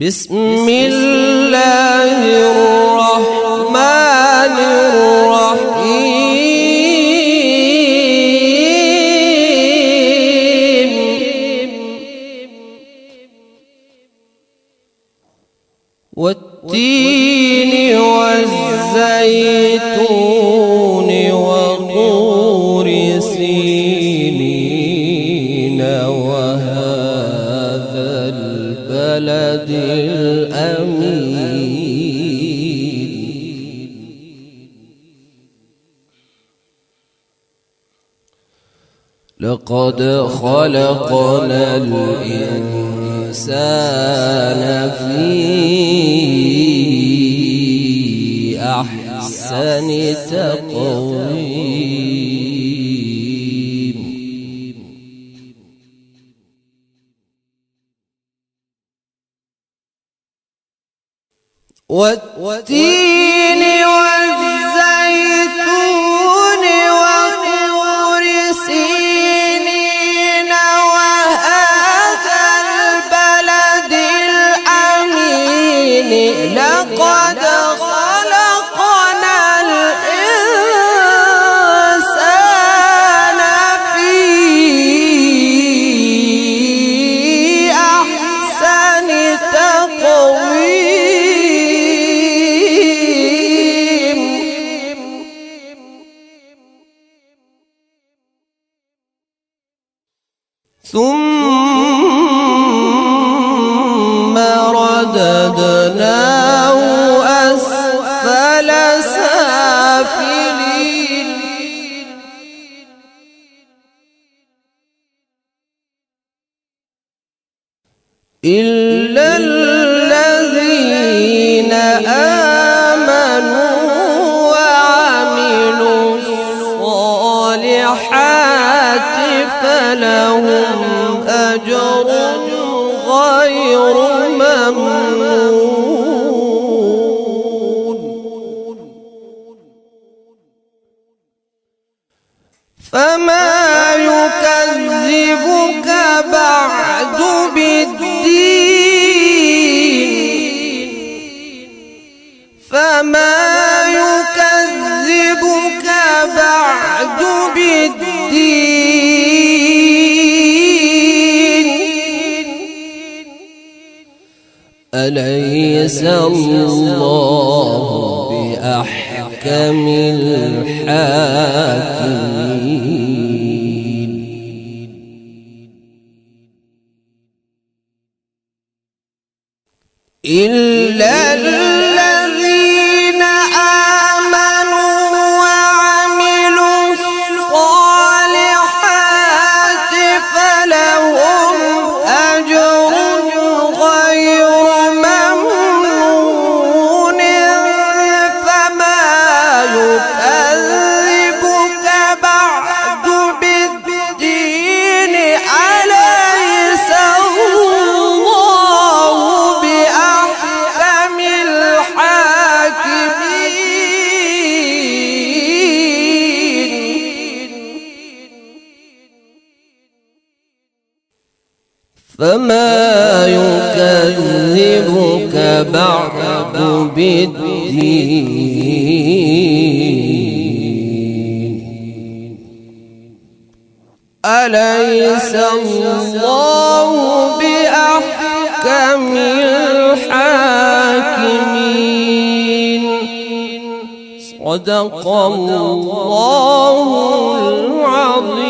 بسم الله الرحمن الرحيم والتين والزيتون وطور سينين وهذا البلد الأمين لقد خلقنا الإنسان في أحسن تقويم والتين والزيتون وطور سينين وهذا البلد الأمين لقد خلقنا الإنسان في أحسن تقويم ثم رددناه أسفل سافلين إلا الذين آمنوا وعملوا الصالحات فلهم أجر غير ممنون فما يكذبك بعد بالدين فما يكذبك بعد بالدين أليس الله بأحكم الحاكمين إلا الذين آمنوا وعملوا الصالحات فلهم أجر غير ممنون فما يكذبك بعد بالدين أليس الله بأحكم الحاكمين فما يكذبك بعد بالدين أليس الله بأحكم الحاكمين صدق الله العظيم.